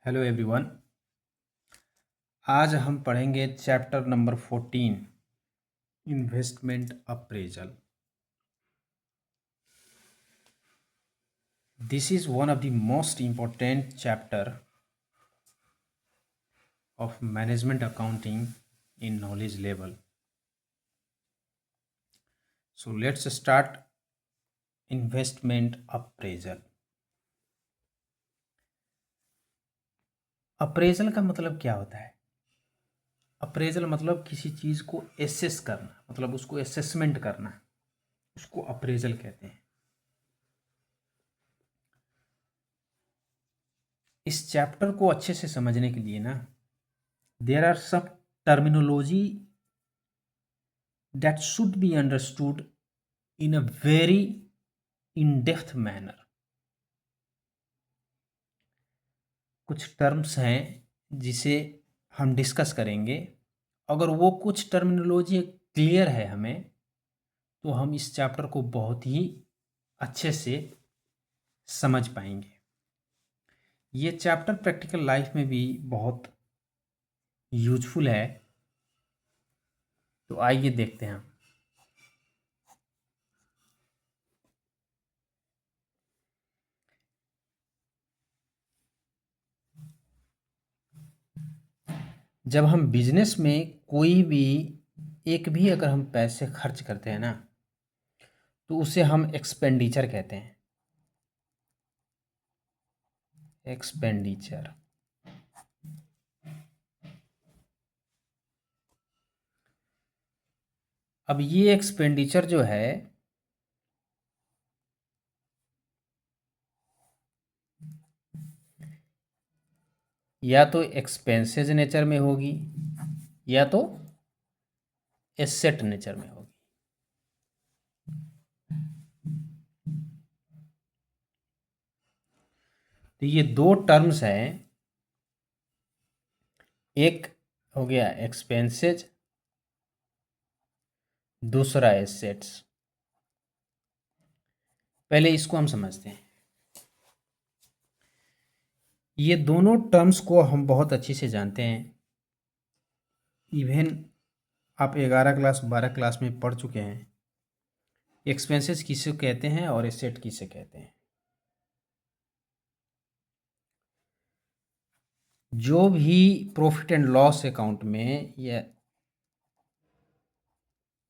Hello everyone. आज हम पढ़ेंगे chapter number 14 investment appraisal. This is one of the most important chapter of management accounting in knowledge level. So let's start investment appraisal. Appraisal का मतलब क्या होता है? Appraisal मतलब किसी चीज़ को एसेस करना, मतलब उसको एसेसमेंट करना, उसको अप्रेजल कहते हैं। इस चैप्टर को अच्छे से समझने के लिए ना, there are some terminology that should be understood in a very in depth manner. कुछ टर्म्स हैं जिसे हम डिस्कस करेंगे। अगर वो कुछ टर्मिनोलॉजी क्लियर है हमें, तो हम इस चैप्टर को बहुत ही अच्छे से समझ पाएंगे। ये चैप्टर प्रैक्टिकल लाइफ में भी बहुत यूजफुल है। तो आइए देखते हैं। जब हम बिजनेस में कोई भी एक भी अगर हम पैसे खर्च करते हैं ना, तो उसे हम एक्सपेंडिचर कहते हैं। एक्सपेंडिचर। अब ये एक्सपेंडिचर जो है, या तो एक्सपेंसेस नेचर में होगी या तो एसेट नेचर में होगी। तो ये दो टर्म्स हैं, एक हो गया एक्सपेंसेज, दूसरा एसेट्स। पहले इसको हम समझते हैं। ये दोनों टर्म्स को हम बहुत अच्छे से जानते हैं। इवन आप 11 क्लास 12 क्लास में पढ़ चुके हैं एक्सपेंसेस किसे कहते हैं और एसेट किसे कहते हैं। जो भी प्रॉफिट एंड लॉस अकाउंट में या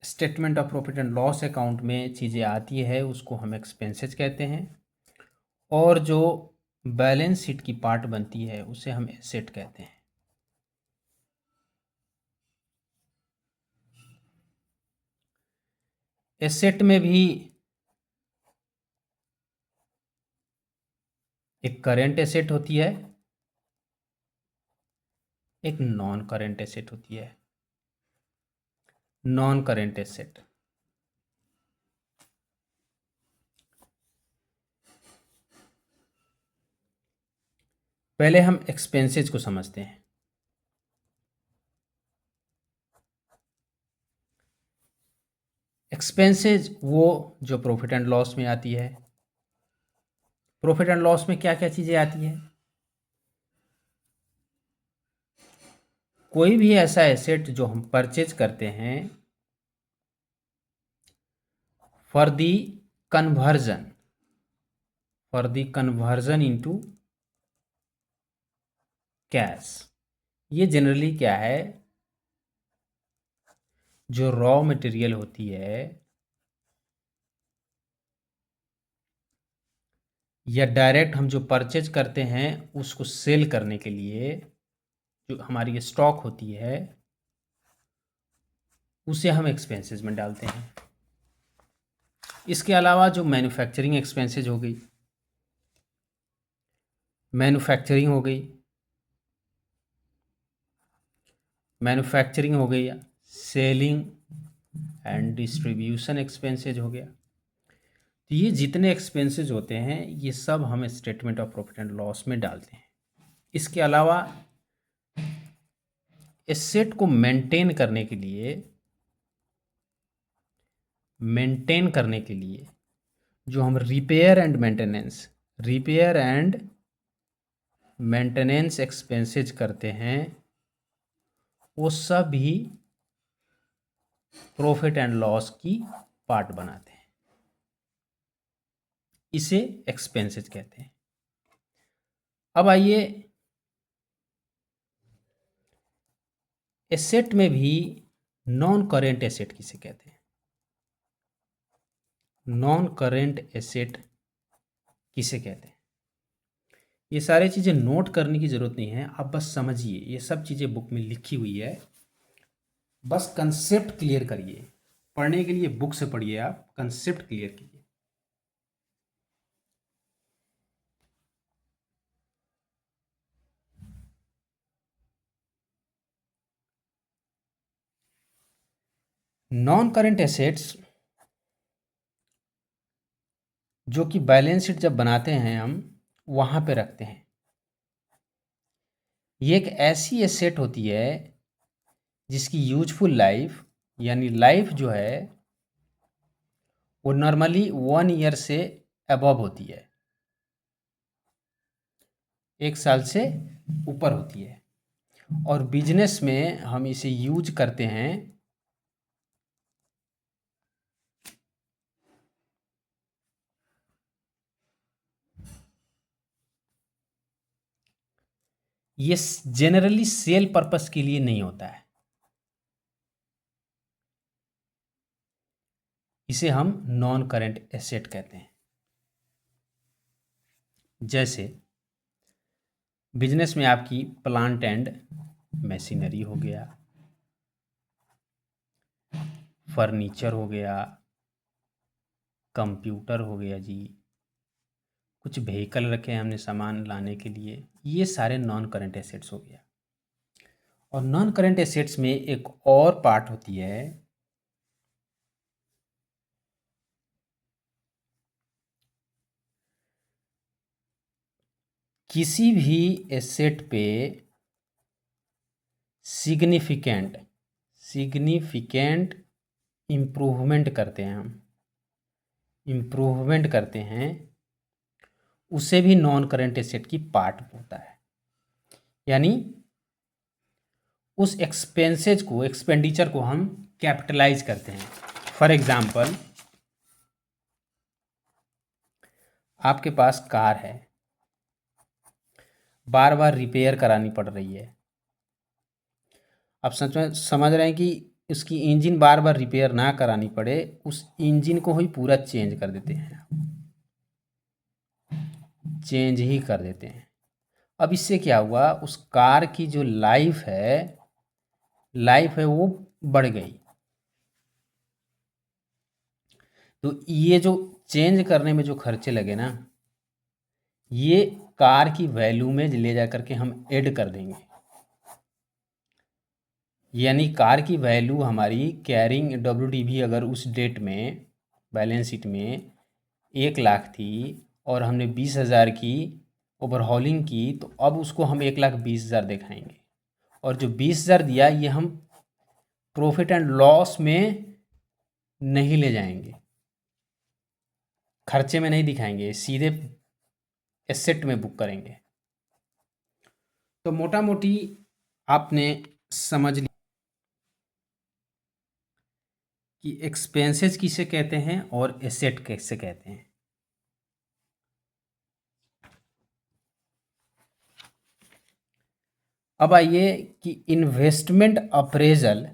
statement of profit and loss account में चीज़ें आती है, उसको हम एक्सपेंसेस कहते हैं। और जो बैलेंस शीट की पार्ट बनती है उसे हम एसेट कहते हैं। एसेट में भी एक करेंट एसेट होती है, एक नॉन करेंट एसेट होती है। नॉन करेंट एसेट, पहले हम एक्सपेंसेस को समझते हैं। एक्सपेंसेस वो जो प्रॉफिट एंड लॉस में आती है। प्रॉफिट एंड लॉस में क्या क्या चीज़ें आती हैं? कोई भी ऐसा एसेट जो हम परचेज करते हैं for the conversion, for the conversion into cash. ये जनरली क्या है, जो रॉ मटेरियल होती है या डायरेक्ट हम जो परचेज करते हैं उसको सेल करने के लिए जो हमारी स्टॉक होती है, उसे हम एक्सपेंसेस में डालते हैं। इसके अलावा जो मैन्युफैक्चरिंग एक्सपेंसेज हो गई, मैन्युफैक्चरिंग हो गई, मैन्युफैक्चरिंग हो गई, सेलिंग एंड डिस्ट्रीब्यूशन एक्सपेंसेज हो गया। तो ये जितने एक्सपेंसेज होते हैं ये सब हम statement of profit and loss में डालते हैं। इसके अलावा एसेट को मेंटेन करने के लिए, जो हम repair and maintenance, repair and maintenance expenses करते हैं वो सब भी प्रॉफिट एंड लॉस की पार्ट बनाते हैं, इसे एक्सपेंसेज कहते हैं। अब आइए, एसेट में भी नॉन करेंट एसेट किसे कहते हैं? नॉन करेंट एसेट किसे कहते हैं? ये सारी चीज़ें नोट करने की ज़रूरत नहीं है, आप बस समझिए, ये सब चीज़ें बुक में लिखी हुई है, बस कंसेप्ट क्लियर करिए। पढ़ने के लिए बुक से पढ़िए, आप कंसेप्ट क्लियर कीजिए। नॉन करेंट एसेट्स जो कि बैलेंस शीट जब बनाते हैं हम वहाँ पे रखते हैं। ये एक ऐसी एसेट होती है जिसकी यूजफुल लाइफ यानी लाइफ जो है वो नॉर्मली 1 ईयर से अबव होती है, 1 साल से ऊपर होती है। और बिजनेस में हम इसे यूज करते हैं ये जनरली सेल पर्पस के लिए नहीं होता है, इसे हम नॉन करेंट एसेट कहते हैं। जैसे बिजनेस में आपकी प्लांट एंड मशीनरी हो गया, फर्नीचर हो गया, कंप्यूटर हो गया जी, कुछ व्हीकल रखे हैं हमने सामान लाने के लिए, ये सारे नॉन करेंट एसेट्स हो गया। और नॉन करेंट एसेट्स में एक और पार्ट होती है किसी भी एसेट पे सिग्निफिकेंट इम्प्रूवमेंट करते हैं हम, इम्प्रूवमेंट करते हैं, उसे भी नॉन करेंट एसेट की पार्ट होता है। यानी उस एक्सपेंडिचर को हम कैपिटलाइज करते हैं। फॉर एग्जाम्पल, आपके पास कार है, बार बार रिपेयर करानी पड़ रही है, आप सच में समझ रहे हैं कि उसकी इंजन बार बार रिपेयर ना करानी पड़े, उस इंजन को ही पूरा चेंज कर देते हैं, चेंज ही कर देते हैं। अब इससे क्या हुआ, उस कार की जो लाइफ है वो बढ़ गई। तो ये जो चेंज करने में जो खर्चे लगे ना, ये कार की वैल्यू में ले जा करके हम ऐड कर देंगे। यानी कार की वैल्यू हमारी कैरिंग WDV अगर उस डेट में बैलेंस शीट में 1 लाख थी और हमने 20,000 की ओवरहॉलिंग की, तो अब उसको हम 1,20,000 दिखाएंगे। और जो 20,000 दिया ये हम प्रॉफिट एंड लॉस में नहीं ले जाएंगे, खर्चे में नहीं दिखाएंगे, सीधे एसेट में बुक करेंगे। तो मोटा मोटी आपने समझ लिया कि एक्सपेंसेस किसे कहते हैं और एसेट कैसे कहते हैं। अब आइए कि इन्वेस्टमेंट अप्रेजल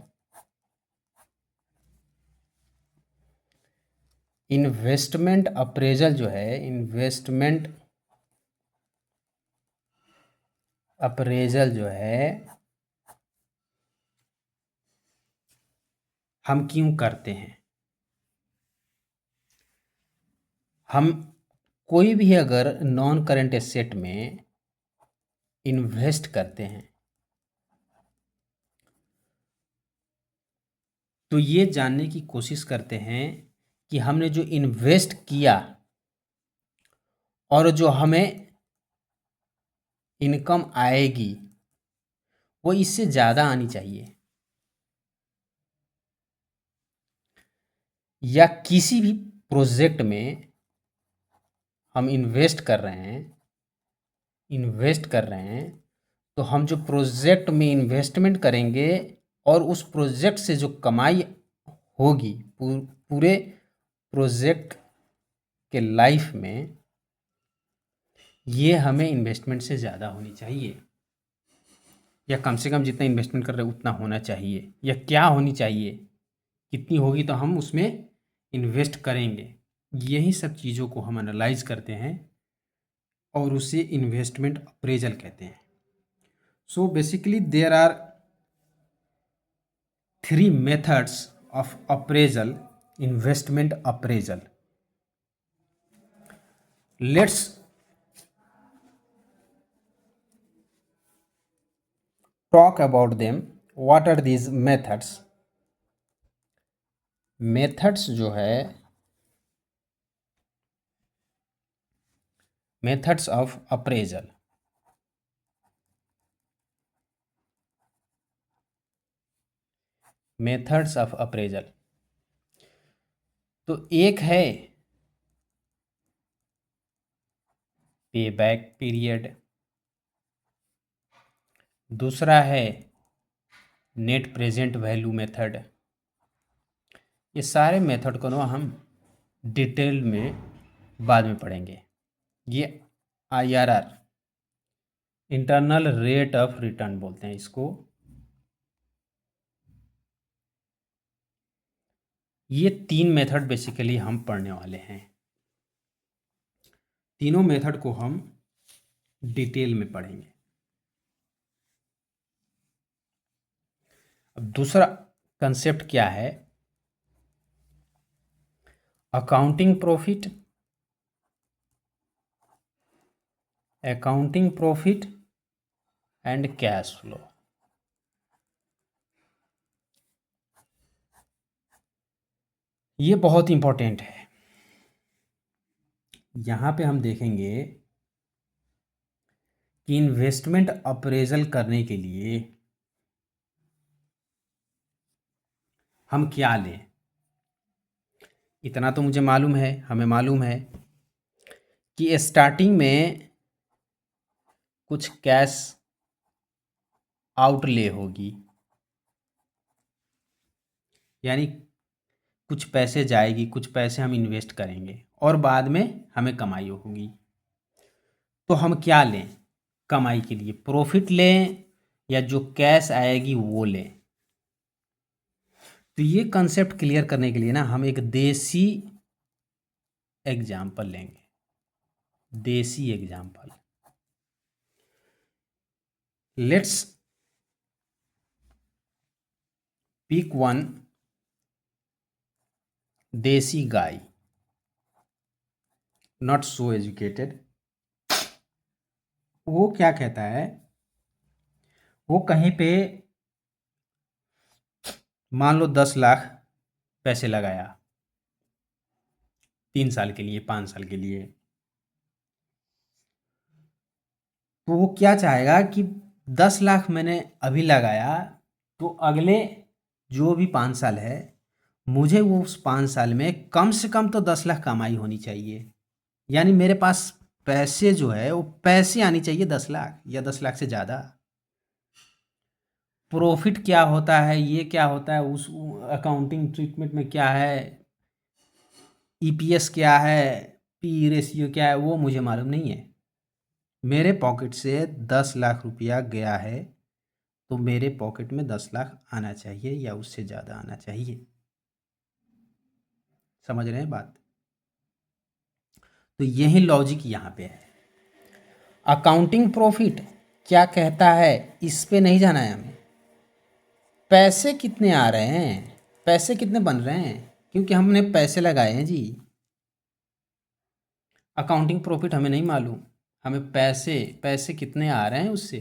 जो है, इन्वेस्टमेंट अप्रेजल जो है हम क्यों करते हैं। हम कोई भी अगर नॉन करेंट एसेट में इन्वेस्ट करते हैं तो ये जानने की कोशिश करते हैं कि हमने जो इन्वेस्ट किया और जो हमें इनकम आएगी वो इससे ज़्यादा आनी चाहिए, या किसी भी प्रोजेक्ट में हम इन्वेस्ट कर रहे हैं इन्वेस्ट कर रहे हैं, तो हम जो प्रोजेक्ट में इन्वेस्टमेंट करेंगे और उस प्रोजेक्ट से जो कमाई होगी पूरे प्रोजेक्ट के लाइफ में, ये हमें इन्वेस्टमेंट से ज़्यादा होनी चाहिए, या कम से कम जितना इन्वेस्टमेंट कर रहे हैं उतना होना चाहिए, या क्या होनी चाहिए, कितनी होगी तो हम उसमें इन्वेस्ट करेंगे। यही सब चीज़ों को हम एनालाइज करते हैं और उसे इन्वेस्टमेंट अप्रेजल कहते हैं। So basically there are 3 methods of appraisal, investment appraisal. Let's talk about them. What are these methods? Methods जो है, methods of appraisal. Methods of appraisal, तो एक है पे बैक पीरियड, दूसरा है नेट प्रेजेंट वैल्यू मेथड। ये सारे मेथड को ना हम डिटेल में बाद में पढ़ेंगे। ये IRR, internal rate of return बोलते हैं इसको। ये 3 मेथड बेसिकली हम पढ़ने वाले हैं। तीनों मेथड को हम डिटेल में पढ़ेंगे। अब दूसरा कंसेप्ट क्या है? Accounting profit, accounting profit and cash flow. ये बहुत इंपॉर्टेंट है। यहाँ पे हम देखेंगे कि इन्वेस्टमेंट अप्रेजल करने के लिए हम क्या लें। इतना तो मुझे मालूम है, हमें मालूम है कि स्टार्टिंग में कुछ कैश आउटले होगी, यानी कुछ पैसे जाएगी, कुछ पैसे हम इन्वेस्ट करेंगे और बाद में हमें कमाई होगी। तो हम क्या लें कमाई के लिए? प्रॉफिट लें या जो कैश आएगी वो लें? तो ये कंसेप्ट क्लियर करने के लिए ना हम एक देसी एग्जाम्पल लेंगे। देसी एग्जाम्पल, लेट्स पिक वन देसी गाय, नॉट सो एजुकेटेड। वो क्या कहता है, वो कहीं पे मान लो 10 लाख पैसे लगाया 3 साल के लिए, 5 साल के लिए, तो वो क्या चाहेगा कि 10 लाख मैंने अभी लगाया, तो अगले जो भी 5 साल है मुझे वो उस 5 साल में कम से कम तो 10 लाख कमाई होनी चाहिए। यानी मेरे पास पैसे जो है वो पैसे आनी चाहिए 10 लाख या 10 लाख से ज़्यादा। प्रॉफिट क्या होता है, ये क्या होता है, उस अकाउंटिंग ट्रीटमेंट में क्या है, EPS क्या है, पी रेशियो क्या है, वो मुझे मालूम नहीं है। मेरे पॉकेट से 10 लाख रुपया गया है तो मेरे पॉकेट में 10 लाख आना चाहिए या उससे ज़्यादा आना चाहिए। समझ रहे हैं बात? तो यही लॉजिक यहाँ पे है। अकाउंटिंग प्रॉफिट क्या कहता है, इस पे नहीं जाना है हमें। पैसे कितने आ रहे हैं, पैसे कितने बन रहे हैं, क्योंकि हमने पैसे लगाए हैं जी। अकाउंटिंग प्रॉफिट हमें नहीं मालूम, हमें पैसे कितने आ रहे हैं उससे,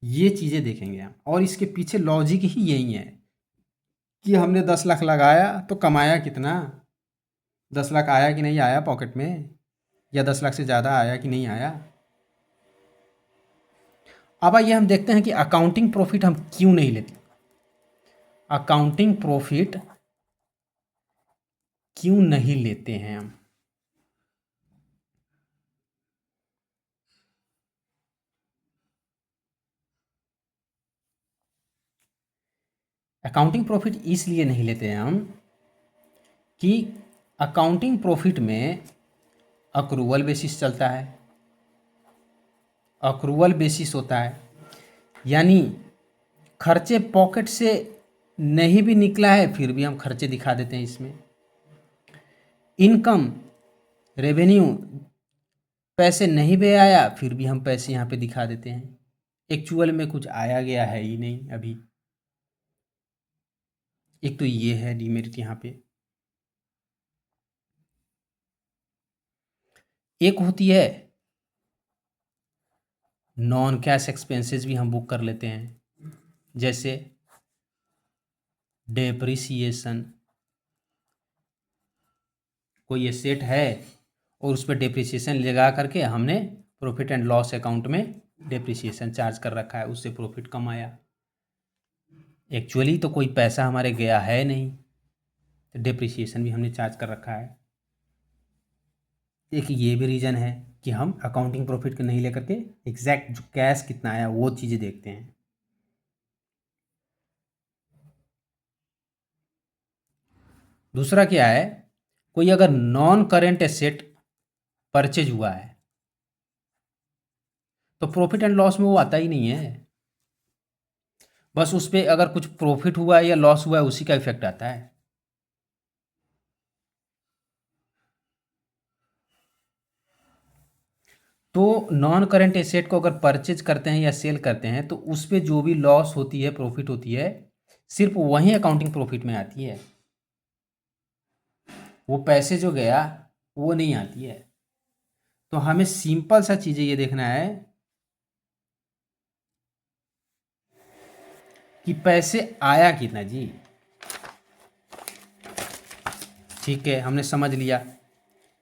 ये चीज़ें देखेंगे हम। और इसके पीछे लॉजिक ही यही है कि हमने 10 लाख लगाया तो कमाया कितना, 10 लाख आया कि नहीं आया पॉकेट में, या 10 लाख से ज़्यादा आया कि नहीं आया। अब आइए हम देखते हैं कि अकाउंटिंग प्रॉफिट हम क्यों नहीं लेते। अकाउंटिंग प्रॉफिट क्यों नहीं लेते हैं हम? अकाउंटिंग प्रॉफिट इसलिए नहीं लेते हैं हम कि अकाउंटिंग प्रॉफिट में अक्रूवल बेसिस चलता है, अक्रूवल बेसिस होता है, यानी खर्चे पॉकेट से नहीं भी निकला है फिर भी हम खर्चे दिखा देते हैं इसमें। इनकम रेवेन्यू पैसे नहीं भी आया फिर भी हम पैसे यहाँ पे दिखा देते हैं, एक्चुअल में कुछ आया गया है ही नहीं अभी। एक तो ये है डिमेरिट यहाँ पे। एक होती है नॉन कैश एक्सपेंसेस भी हम बुक कर लेते हैं, जैसे डेप्रिसिएशन। कोई एसेट है और उस पर डेप्रिसिएशन लगा करके हमने प्रॉफिट एंड लॉस अकाउंट में डेप्रिसिएशन चार्ज कर रखा है, उससे प्रॉफिट कम आया। एक्चुअली तो कोई पैसा हमारे गया है नहीं, तो डेप्रिसिएशन भी हमने चार्ज कर रखा है। एक ये भी रीज़न है कि हम अकाउंटिंग प्रॉफिट को नहीं लेकर के एग्जैक्ट जो कैश कितना आया वो चीज़ें देखते हैं। दूसरा क्या है, कोई अगर नॉन करेंट एसेट परचेज हुआ है तो प्रॉफिट एंड लॉस में वो आता ही नहीं है, बस उस पर अगर कुछ प्रॉफिट हुआ है या लॉस हुआ है उसी का इफेक्ट आता है। तो नॉन करेंट एसेट को अगर परचेज करते हैं या सेल करते हैं तो उस पर जो भी लॉस होती है प्रॉफिट होती है सिर्फ वही अकाउंटिंग प्रॉफिट में आती है, वो पैसे जो गया वो नहीं आती है। तो हमें सिंपल सा चीज़ें ये देखना है कि पैसे आया कितना जी। ठीक है, हमने समझ लिया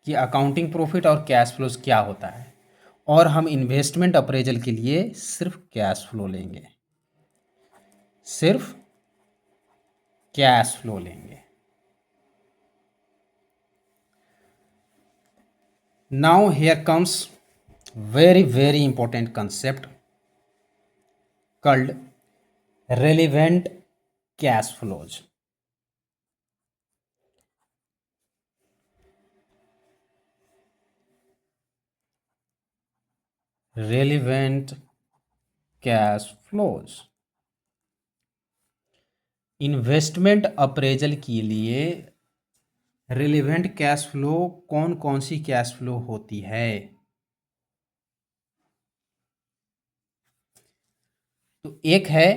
कि अकाउंटिंग प्रॉफिट और कैश फ्लोज क्या होता है, और हम इन्वेस्टमेंट अप्रेजल के लिए सिर्फ कैश फ्लो लेंगे, सिर्फ कैश फ्लो लेंगे। Now here comes very important concept called relevant cash flows. relevant cash flows investment appraisal के लिए रिलेवेंट कैश फ्लो कौन कौन सी कैश फ्लो होती है। तो एक है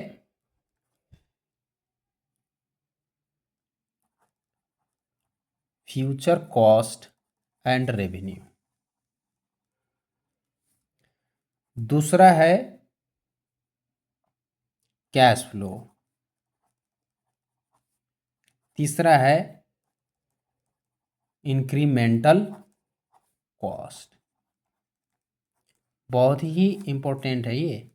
फ्यूचर कॉस्ट एंड रेवेन्यू, दूसरा है कैश फ्लो, तीसरा है इंक्रीमेंटल कॉस्ट। बहुत ही इंपॉर्टेंट है ये।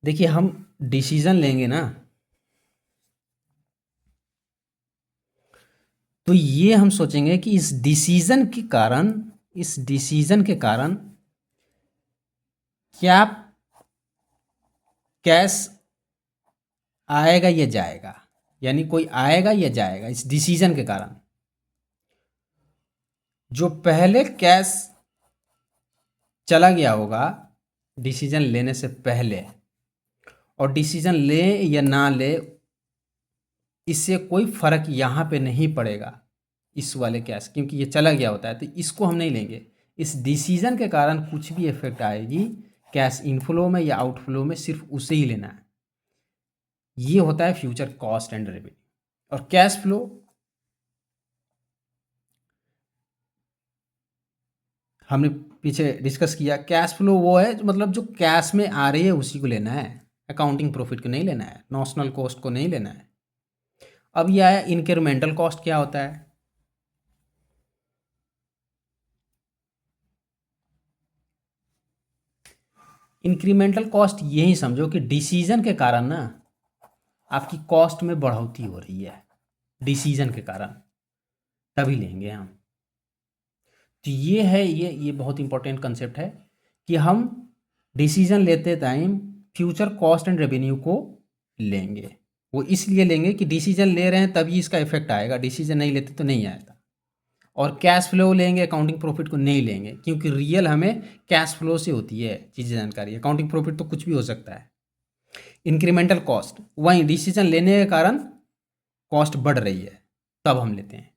देखिए हम डिसीजन लेंगे ना तो ये हम सोचेंगे कि इस डिसीजन के कारण क्या कैश आएगा या जाएगा, यानी कोई आएगा या जाएगा। इस डिसीजन के कारण जो पहले कैश चला गया होगा डिसीजन लेने से पहले, और डिसीजन ले या ना ले इससे कोई फर्क यहाँ पे नहीं पड़ेगा इस वाले कैश, क्योंकि ये चला गया होता है तो इसको हम नहीं लेंगे। इस डिसीजन के कारण कुछ भी इफेक्ट आएगी कैश इनफ्लो में या आउटफ्लो में सिर्फ उसे ही लेना है। ये होता है फ्यूचर कॉस्ट एंड रेवेन्यू। और कैश फ्लो हमने पीछे डिस्कस किया, कैश फ्लो वो है मतलब जो कैश में आ रही है उसी को लेना है, अकाउंटिंग प्रॉफिट को नहीं लेना है, नॉशनल कॉस्ट को नहीं लेना है। अब यह है इंक्रीमेंटल कॉस्ट क्या होता है। इंक्रीमेंटल कॉस्ट यही समझो कि डिसीजन के कारण ना आपकी कॉस्ट में बढ़ोतरी हो रही है, डिसीजन के कारण, तभी लेंगे हम। तो ये है, ये बहुत इंपॉर्टेंट कंसेप्ट है कि हम डिसीजन लेते time future cost and revenue को लेंगे। वो इसलिए लेंगे कि डिसीजन ले रहे हैं तभी इसका इफेक्ट आएगा, डिसीजन नहीं लेते तो नहीं आएगा। और कैश फ्लो लेंगे, अकाउंटिंग प्रॉफिट को नहीं लेंगे, क्योंकि रियल हमें कैश फ्लो से होती है चीज़ें जानकारी। अकाउंटिंग प्रॉफिट तो कुछ भी हो सकता है। इंक्रीमेंटल कॉस्ट, वहीं डिसीजन लेने के कारण कॉस्ट बढ़ रही है तब हम लेते हैं।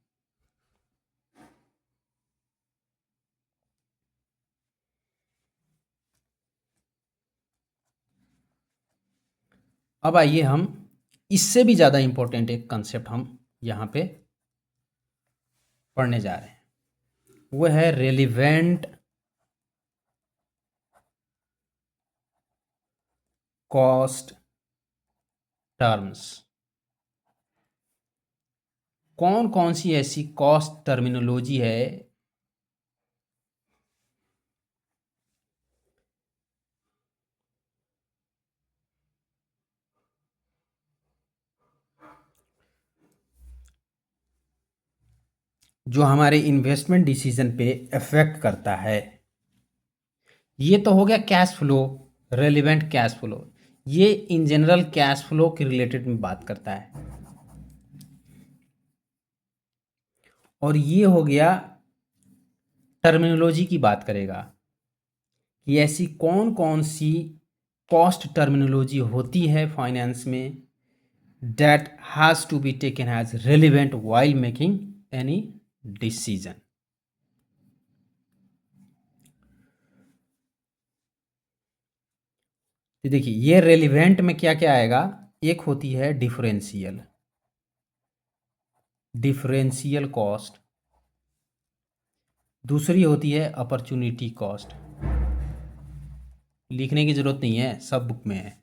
अब आइए हम इससे भी ज़्यादा इंपॉर्टेंट एक कंसेप्ट हम यहाँ पे पढ़ने जा रहे हैं, वो है रेलिवेंट कॉस्ट टर्म्स। कौन कौन सी ऐसी कॉस्ट टर्मिनोलॉजी है जो हमारे इन्वेस्टमेंट डिसीजन पे इफेक्ट करता है। ये तो हो गया cash flow, relevant cash flow. ये इन जनरल कैश फ्लो के रिलेटेड में बात करता है। और ये हो गया टर्मिनोलॉजी की बात करेगा कि ऐसी कौन कौन सी कॉस्ट टर्मिनोलॉजी होती है फाइनेंस में that has to be taken as relevant while making any decision। तो देखिए ये रेलिवेंट में क्या क्या आएगा। एक होती है डिफरेंशियल, डिफरेंशियल कॉस्ट। दूसरी होती है अपॉर्चुनिटी कॉस्ट। लिखने की जरूरत नहीं है, सब बुक में है,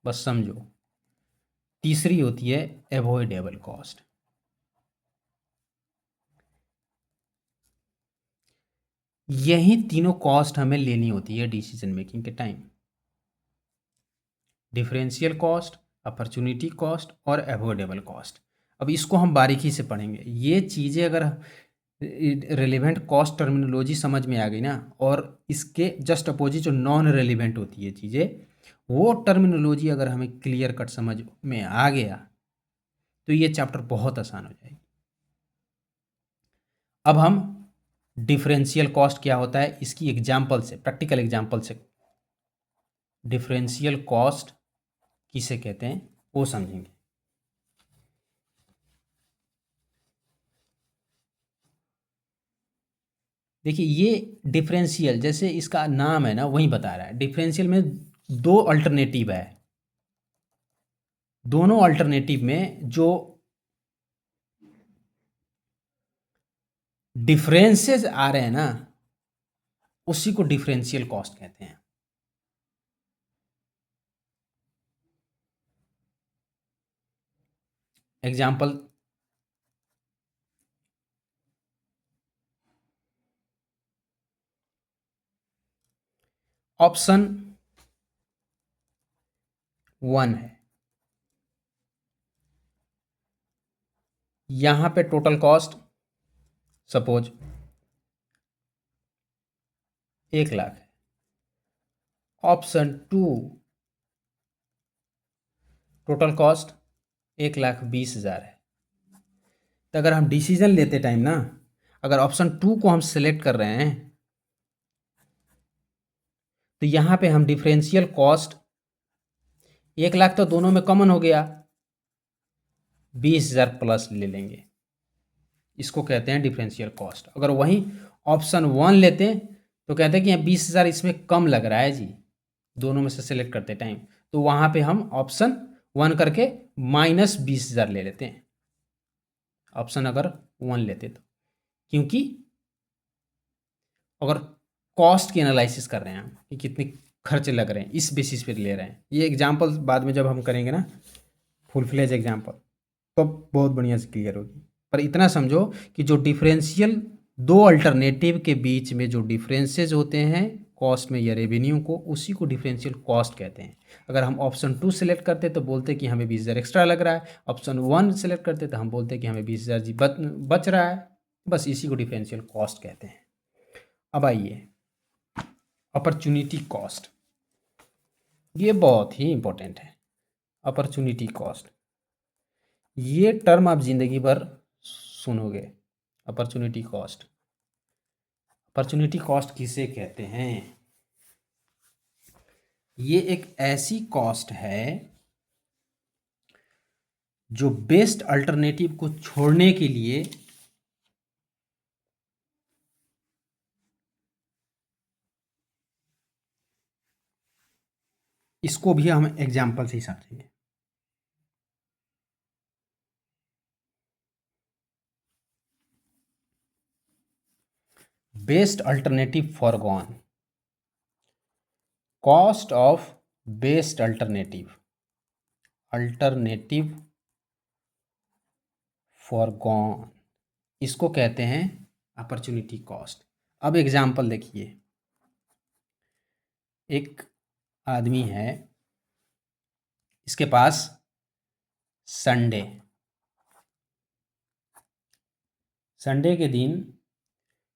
बस समझो। तीसरी होती है एवॉइडेबल कॉस्ट। यही तीनों कॉस्ट हमें लेनी होती है डिसीजन मेकिंग के time. Differential cost, opportunity cost और अवॉइडेबल कॉस्ट। अब इसको हम बारीकी से पढ़ेंगे। ये चीज़ें अगर रेलिवेंट कॉस्ट टर्मिनोलॉजी समझ में आ गई ना, और इसके जस्ट अपोजिट जो नॉन रेलिवेंट होती है चीज़ें, वो टर्मिनोलॉजी अगर हमें क्लियर कट समझ में आ गया तो ये चैप्टर बहुत आसान हो जाएगी। अब हम डिफरेंशियल कॉस्ट क्या होता है इसकी एग्जाम्पल से, प्रैक्टिकल एग्जाम्पल से डिफरेंशियल कॉस्ट किसे कहते हैं वो समझेंगे। देखिए ये डिफरेंशियल, जैसे इसका नाम है ना वही बता रहा है। डिफरेंशियल में दो अल्टरनेटिव है, दोनों अल्टरनेटिव में जो डिफरेंसेस आ रहे हैं ना उसी को डिफरेंशियल कॉस्ट कहते हैं। एग्जाम्पल, ऑप्शन 1 है, यहां पे टोटल कॉस्ट सपोज 1 लाख है। ऑप्शन 2 टोटल कॉस्ट 1,20,000 है। तो अगर हम डिसीजन लेते टाइम ना, अगर ऑप्शन 2 को हम सेलेक्ट कर रहे हैं तो यहां पे हम डिफरेंशियल कॉस्ट 1 लाख तो दोनों में कॉमन हो गया, 20,000 प्लस ले लेंगे। इसको कहते हैं डिफरेंशियल कॉस्ट। अगर वहीं ऑप्शन 1 लेते हैं तो कहते हैं कि 20,000 इसमें कम लग रहा है जी, दोनों में से सेलेक्ट करते टाइम, तो वहां पे हम ऑप्शन 1 करके -20,000 ले लेते हैं। ऑप्शन अगर 1 लेते तो, क्योंकि अगर कॉस्ट की एनालिसिस कर रहे हैं हम कि कितने खर्चे लग रहे हैं इस बेसिस पे ले रहे हैं। ये एग्जांपल बाद में जब हम करेंगे ना फुल फ्लेज एग्जांपल तो बहुत बढ़िया से क्लियर होगी। पर इतना समझो कि जो डिफरेंशियल दो अल्टरनेटिव के बीच में जो डिफरेंसेस होते हैं कॉस्ट में या रेवेन्यू को, उसी को डिफरेंशियल कॉस्ट कहते हैं। अगर हम ऑप्शन 2 सेलेक्ट करते तो बोलते कि हमें 20,000 एक्स्ट्रा लग रहा है, ऑप्शन 1 सेलेक्ट करते तो हम बोलते कि हमें 20,000 जी बच रहा है। बस इसी को डिफरेंशियल कॉस्ट कहते हैं। अब आइए अपॉर्चुनिटी कॉस्ट, ये बहुत ही इंपॉर्टेंट है। अपॉर्चुनिटी कॉस्ट, ये टर्म आप जिंदगी भर सुनोगे। अपॉर्चुनिटी कॉस्ट, अपॉर्चुनिटी कॉस्ट किसे कहते हैं? ये एक ऐसी कॉस्ट है जो बेस्ट अल्टरनेटिव को छोड़ने के लिए इसको भी हम एग्जाम्पल से ही समझेंगे। Best alternative foregone, cost of best alternative, alternative foregone, इसको कहते हैं अपॉर्चुनिटी कॉस्ट। अब एग्जाम्पल देखिए, एक आदमी है, इसके पास संडे के दिन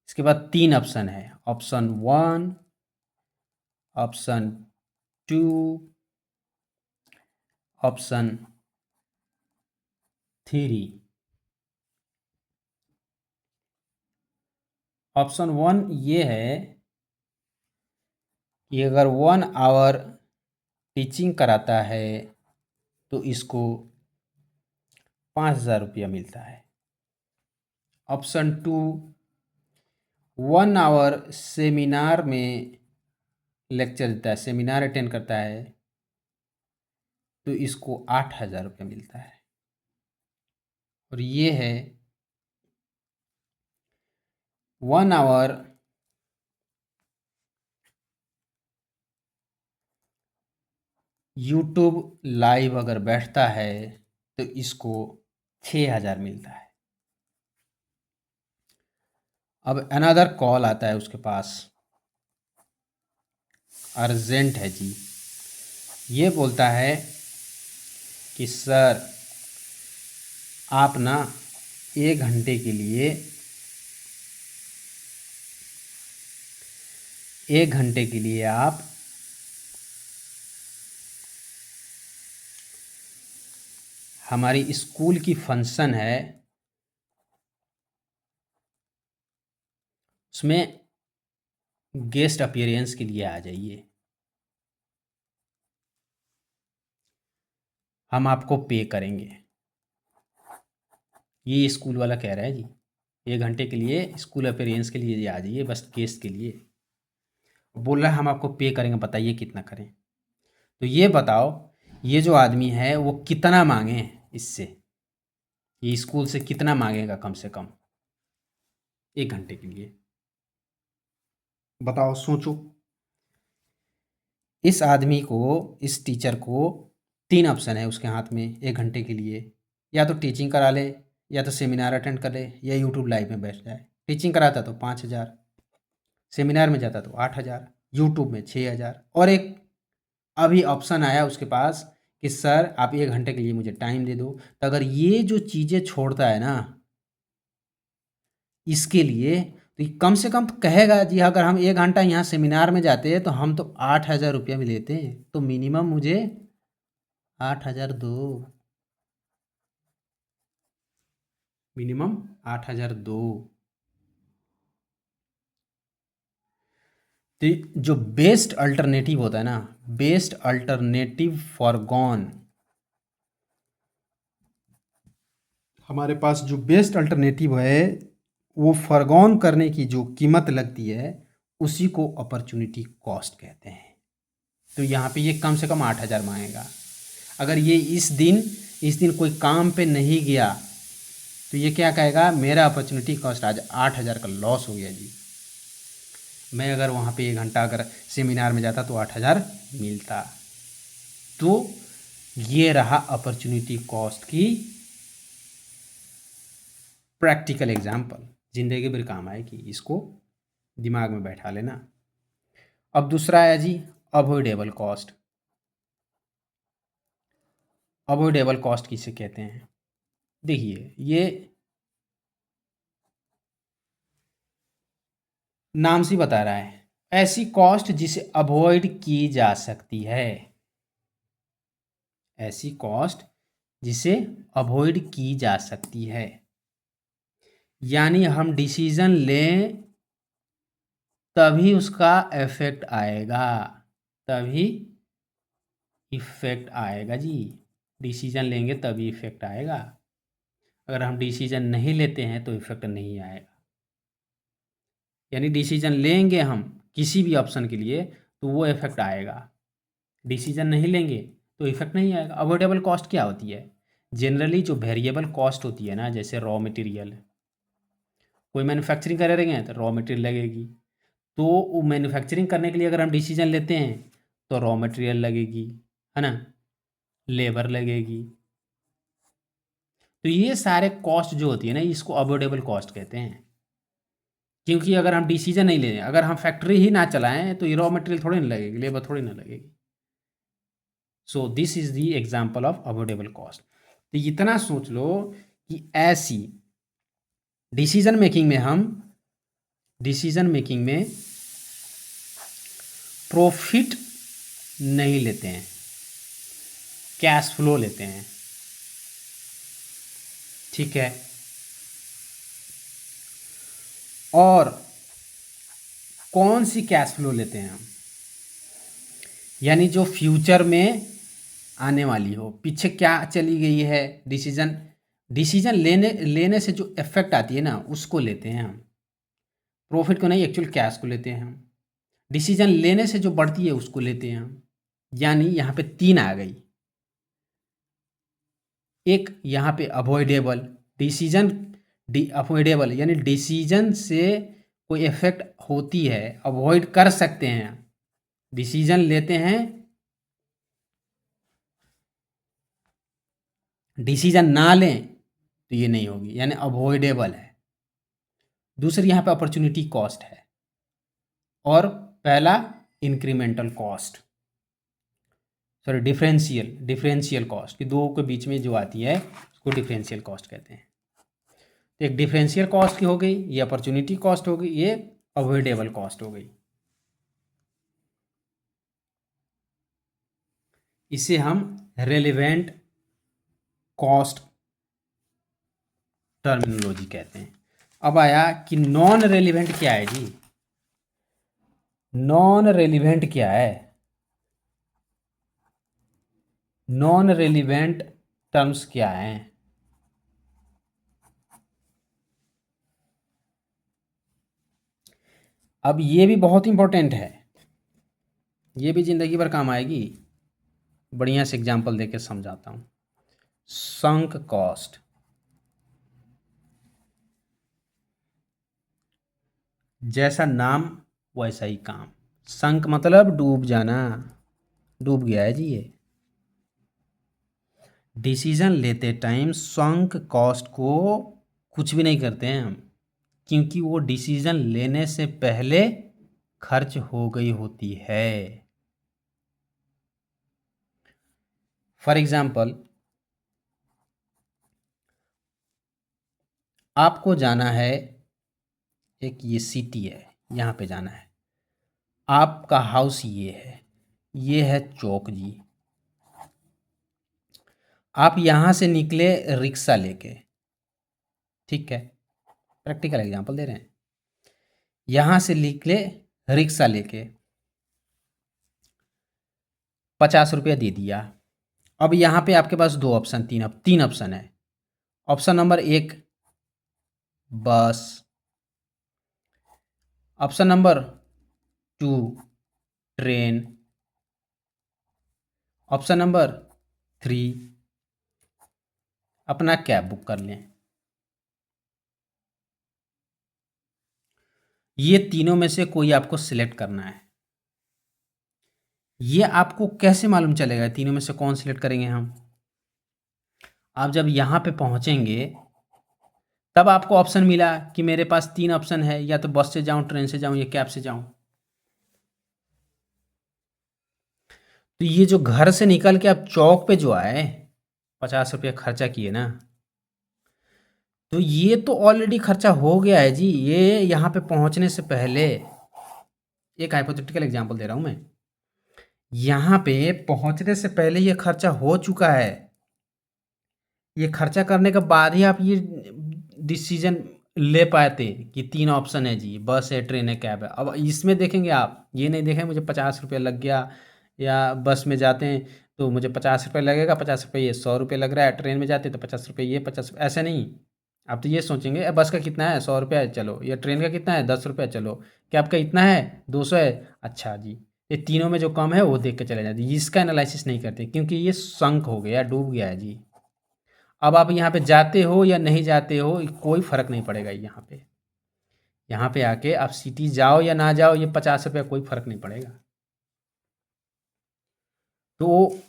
इसके बाद 3 ऑप्शन है, ऑप्शन 1, ऑप्शन 2, ऑप्शन 3। ऑप्शन 1 ये है कि अगर 1 आवर टीचिंग कराता है तो इसको 5,000 रुपया मिलता है। ऑप्शन 2, 1 आवर सेमिनार में लेक्चर देता है, सेमिनार अटेंड करता है तो इसको 8,000 रुपया मिलता है। और ये है 1 आवर यूट्यूब लाइव अगर बैठता है तो इसको 6,000 मिलता है। अब अनदर कॉल आता है उसके पास, अर्जेंट है जी, ये बोलता है कि सर आप ना 1 घंटे के लिए 1 घंटे के लिए आप हमारी स्कूल की फंक्शन है उसमें गेस्ट अपीयरेंस के लिए आ जाइए, हम आपको पे करेंगे। ये स्कूल वाला कह रहा है जी, 1 घंटे के लिए स्कूल अपीयरेंस के लिए आ जाइए, बस गेस्ट के लिए बोल रहा है, हम आपको पे करेंगे, बताइए कितना करें। तो ये बताओ, ये जो आदमी है वो कितना मांगे इससे, ये स्कूल से कितना मांगेगा कम से कम 1 घंटे के लिए? बताओ, सोचो। इस आदमी को, इस टीचर को 3 ऑप्शन है उसके हाथ में 1 घंटे के लिए, या तो टीचिंग करा ले, या तो सेमिनार अटेंड कर ले, या यूट्यूब लाइव में बैठ जाए। टीचिंग कराता तो 5,000, सेमिनार में जाता तो 8,000, यूट्यूब में 6,000, और एक अभी ऑप्शन आया उसके पास कि सर आप 1 घंटे के लिए मुझे टाइम दे दो। तो अगर ये जो चीज़ें छोड़ता है ना इसके लिए, तो ये कम से कम तो कहेगा जी अगर हम 1 घंटा यहाँ सेमिनार में जाते हैं तो हम तो 8,000 रुपया भी लेते हैं, तो मिनिमम मुझे 8,000 दो, मिनिमम 8,000 दो। तो जो बेस्ट अल्टरनेटिव होता है ना, बेस्ट अल्टरनेटिव फॉरगॉन, हमारे पास जो बेस्ट अल्टरनेटिव है वो फॉरगॉन करने की जो कीमत लगती है उसी को अपॉर्चुनिटी कॉस्ट कहते हैं। तो यहाँ पे ये कम से कम 8,000 मांगेगा। अगर ये इस दिन कोई काम पे नहीं गया तो ये क्या कहेगा, मेरा अपॉर्चुनिटी कॉस्ट आज 8,000 का लॉस हो गया जी। मैं अगर वहाँ पे 1 घंटा अगर सेमिनार में जाता तो 8,000 मिलता। तो ये रहा अपॉर्चुनिटी कॉस्ट की प्रैक्टिकल एग्जाम्पल, जिंदगी भर काम आएगी, इसको दिमाग में बैठा लेना। अब दूसरा आया जी अवॉइडेबल कॉस्ट। अवॉइडेबल कॉस्ट किसे कहते हैं? देखिए, ये नाम से बता रहा है, ऐसी कॉस्ट जिसे अवॉइड की जा सकती है, ऐसी कॉस्ट जिसे अवॉइड की जा सकती है। यानी हम डिसीजन लें तभी उसका इफेक्ट आएगा, तभी इफेक्ट आएगा जी। डिसीजन लेंगे तभी इफेक्ट आएगा, अगर हम डिसीजन नहीं लेते हैं तो इफेक्ट नहीं आएगा। यानी डिसीजन लेंगे हम किसी भी ऑप्शन के लिए तो वो इफेक्ट आएगा, डिसीजन नहीं लेंगे तो इफेक्ट नहीं आएगा। अवॉइडेबल कॉस्ट क्या होती है? जनरली जो वेरिएबल कॉस्ट होती है ना, जैसे रॉ मटेरियल, कोई मैन्युफैक्चरिंग कर रहे हैं तो रॉ मटेरियल लगेगी, तो वो मैन्युफैक्चरिंग करने के लिए अगर हम डिसीजन लेते हैं तो रॉ मटेरियल लगेगी, है ना, लेबर लगेगी। तो ये सारे कॉस्ट जो होती है ना, इसको अवॉइडेबल कॉस्ट कहते हैं। क्योंकि अगर हम डिसीजन नहीं लें, अगर हम फैक्ट्री ही ना चलाएं तो ये रॉ मटेरियल थोड़ी ना लगेगी, लेबर थोड़ी ना लगेगी। So this is the example of avoidable cost. तो इतना सोच लो कि ऐसी डिसीजन मेकिंग में प्रॉफिट नहीं लेते हैं, कैश फ्लो लेते हैं, ठीक है। और कौन सी कैश फ्लो लेते हैं हम? यानी जो फ्यूचर में आने वाली हो, पीछे क्या चली गई है, डिसीजन लेने से जो इफेक्ट आती है ना, उसको लेते हैं हम। प्रॉफिट को नहीं, एक्चुअल कैश को लेते हैं हम। डिसीजन लेने से जो बढ़ती है उसको लेते हैं हम। यानी यहाँ पे 3 आ गई। एक यहाँ पे अवॉइडेबल, अवॉइडेबल यानी डिसीजन से कोई इफेक्ट होती है, अवॉइड कर सकते हैं, डिसीजन लेते हैं, डिसीजन ना लें तो ये नहीं होगी, यानी अवॉइडेबल है। दूसरी यहाँ पे अपॉर्चुनिटी कॉस्ट है, और पहला incremental cost, sorry differential cost, कि दो के बीच में जो आती है उसको डिफरेंशियल कॉस्ट कहते हैं। तो एक डिफरेंशियल कॉस्ट की हो गई, ये अपॉर्चुनिटी कॉस्ट हो गई, ये अवॉइडेबल कॉस्ट हो गई। इसे हम रेलेवेंट कॉस्ट टर्मिनोलॉजी कहते हैं। अब आया कि नॉन रेलिवेंट क्या है जी? नॉन रेलिवेंट क्या है? नॉन रेलिवेंट टर्म्स क्या हैं? अब ये भी बहुत इंपॉर्टेंट है, ये भी जिंदगी भर काम आएगी। बढ़िया से एग्जांपल देके समझाता हूँ। संक कॉस्ट, जैसा नाम वैसा ही काम। संक मतलब डूब जाना, डूब गया है जी ये। डिसीजन लेते टाइम संक कॉस्ट को कुछ भी नहीं करते हैं हम, क्योंकि वो डिसीजन लेने से पहले खर्च हो गई होती है। फॉर एग्जाम्पल, आपको जाना है, एक ये सिटी है, यहाँ पे जाना है, आपका हाउस ये है चौक जी। आप यहाँ से निकले रिक्शा लेके, ठीक है, प्रैक्टिकल एग्जांपल दे रहे हैं। यहाँ से निकले रिक्शा लेके, 50 रुपया दे दिया। अब यहाँ पे आपके पास तीन ऑप्शन है। ऑप्शन नंबर 1 बस, option number 2 train, option number 3 अपना कैब बुक कर लें। ये तीनों में से कोई आपको सिलेक्ट करना है। ये आपको कैसे मालूम चलेगा तीनों में से कौन सिलेक्ट करेंगे हम? आप जब यहाँ पे पहुँचेंगे तब आपको ऑप्शन मिला कि मेरे पास 3 ऑप्शन है, या तो बस से जाऊँ, ट्रेन से जाऊँ, या कैब से जाऊँ। तो ये जो घर से निकल के आप चौक पे जो आए, 50 रुपया खर्चा किए ना, तो ये तो ऑलरेडी खर्चा हो गया है जी। ये यहाँ पे पहुँचने से पहले एक हाइपोथेटिकल एग्जांपल दे रहा हूँ मैं। यहाँ पे पहुँचने से पहले ये खर्चा हो चुका है। ये खर्चा करने के बाद ही आप ये डिसीजन ले पाते कि 3 ऑप्शन है जी, बस है, ट्रेन है, कैब है। अब इसमें देखेंगे आप, ये नहीं देखेंगे मुझे 50 रुपये लग गया, या बस में जाते हैं तो मुझे 50 रुपये लगेगा, 50 रुपये ये, 100 रुपये लग रहा है, ट्रेन में जाते तो 50 रुपये ये, 50, ऐसे नहीं। आप तो ये सोचेंगे बस का कितना है, 100 रुपया है, चलो। या ट्रेन का कितना है, 10 रुपया, चलो। कैब का इतना है, 200 है, अच्छा जी। ये तीनों में जो कम है वो देख के चले जाते, इसका एनालिसिस नहीं करते, क्योंकि ये संक हो गया, डूब गया है जी। अब आप यहाँ पे जाते हो या नहीं जाते हो, कोई फ़र्क नहीं पड़ेगा यहाँ पे। यहाँ पे आके आप सिटी जाओ या ना जाओ, ये 50 रुपया कोई फ़र्क नहीं पड़ेगा। तो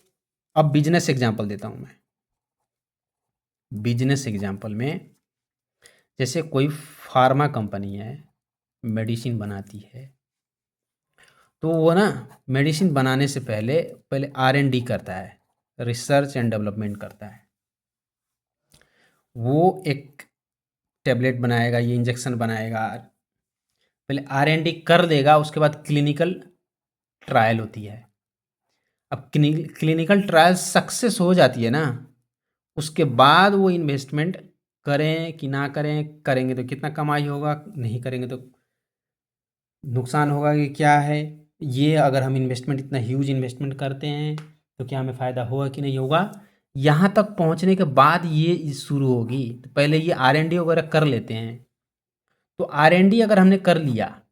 अब बिजनेस एग्जांपल देता हूँ मैं। बिजनेस एग्जांपल में जैसे कोई फार्मा कंपनी है, मेडिसिन बनाती है, तो वो ना मेडिसिन बनाने से पहले पहले R&D करता है, रिसर्च एंड डेवलपमेंट करता है। वो एक टैबलेट बनाएगा, ये इंजेक्शन बनाएगा, पहले R&D कर देगा, उसके बाद क्लिनिकल ट्रायल होती है। अब क्लिनिकल ट्रायल सक्सेस हो जाती है ना, उसके बाद वो इन्वेस्टमेंट करें कि ना करें, करेंगे तो कितना कमाई होगा, नहीं करेंगे तो नुकसान होगा कि क्या है। ये अगर हम इन्वेस्टमेंट, इतना ह्यूज इन्वेस्टमेंट करते हैं तो क्या हमें फ़ायदा होगा कि नहीं होगा, यहाँ तक पहुँचने के बाद ये शुरू होगी। तो पहले ये R&D वगैरह कर लेते हैं। तो R&D अगर हमने कर लिया,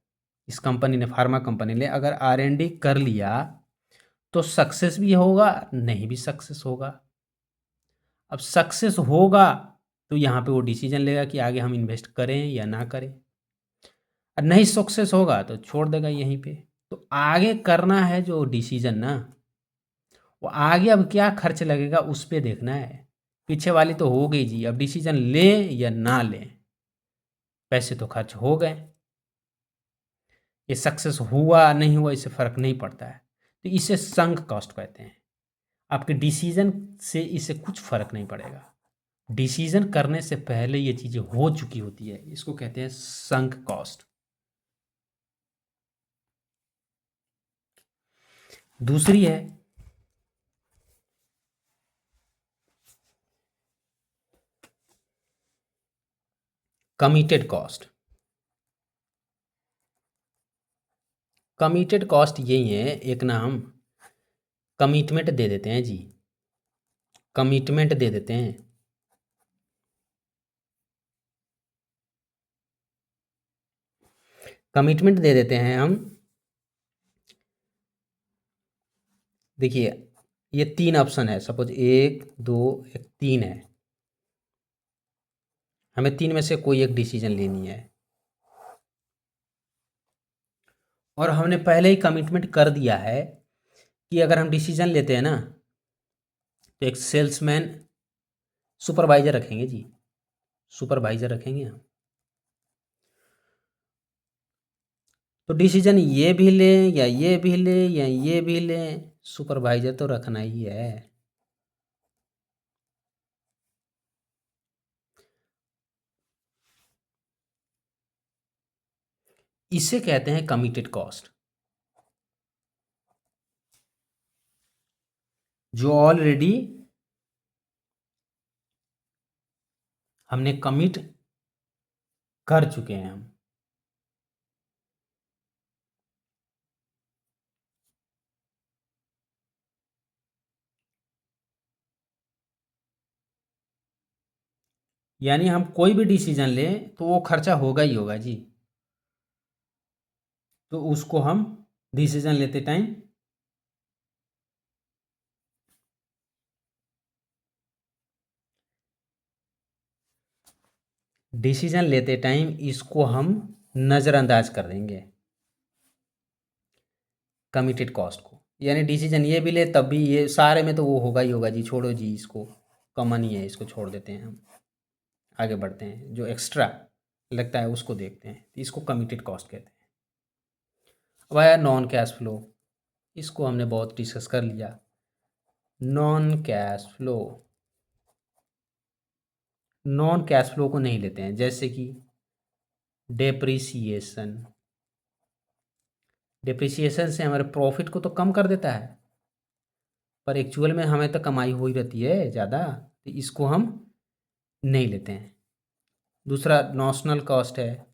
इस कंपनी ने, फार्मा कंपनी ने अगर R&D कर लिया, तो सक्सेस भी होगा, नहीं भी सक्सेस होगा। अब सक्सेस होगा तो यहाँ पे वो डिसीजन लेगा कि आगे हम इन्वेस्ट करें या ना करें, और नहीं सक्सेस होगा तो छोड़ देगा यहीं पे। तो आगे करना है जो डिसीजन ना, वो आगे अब क्या खर्च लगेगा उस पे देखना है। पीछे वाली तो हो गई जी, अब डिसीजन लें या ना लें, पैसे तो खर्च हो गए। ये सक्सेस हुआ नहीं हुआ इससे फ़र्क नहीं पड़ता है। तो इसे संक कॉस्ट कहते हैं। आपके डिसीजन से इसे कुछ फ़र्क नहीं पड़ेगा। डिसीजन करने से पहले ये चीज़ें हो चुकी होती है, इसको कहते हैं संक कॉस्ट। दूसरी है कमिटेड कॉस्ट। कमिटेड कॉस्ट यही है, एक ना हम कमिटमेंट दे देते हैं जी, कमिटमेंट दे देते हैं। कमिटमेंट दे देते हैं हम। देखिए ये 3 ऑप्शन है, सपोज 1 2 1 3 है, हमें 3 में से कोई एक डिसीजन लेनी है, और हमने पहले ही कमिटमेंट कर दिया है कि अगर हम डिसीजन लेते हैं ना, तो एक सेल्समैन, सुपरवाइजर रखेंगे जी, सुपरवाइजर रखेंगे हम। तो डिसीजन ये भी लें या ये भी लें या ये भी लें, सुपरवाइजर तो रखना ही है। इसे कहते हैं कमिटेड कॉस्ट। जो ऑलरेडी हमने कमिट कर चुके हैं हम। यानी हम कोई भी डिसीजन लें तो वो खर्चा होगा ही होगा जी, तो उसको हम डिसीजन लेते टाइम इसको हम नज़रअंदाज कर देंगे, कमिटेड कॉस्ट को। यानी डिसीजन ये भी ले तब भी ये सारे में तो वो होगा ही होगा जी, छोड़ो जी, इसको कॉमन ही है, इसको छोड़ देते हैं हम, आगे बढ़ते हैं। जो एक्स्ट्रा लगता है उसको देखते हैं, तो इसको कमिटेड कॉस्ट कहते हैं। अब आया नॉन कैश फ्लो, इसको हमने बहुत डिस्कस कर लिया। Non cash flow, non cash flow को नहीं लेते हैं, जैसे कि डेप्रिसिएशन। डिप्रिसिएशन से हमारे प्रॉफिट को तो कम कर देता है, पर एक्चुअल में हमें तो कमाई हो ही रहती है ज़्यादा, तो इसको हम नहीं लेते हैं। दूसरा नॉशनल कॉस्ट है,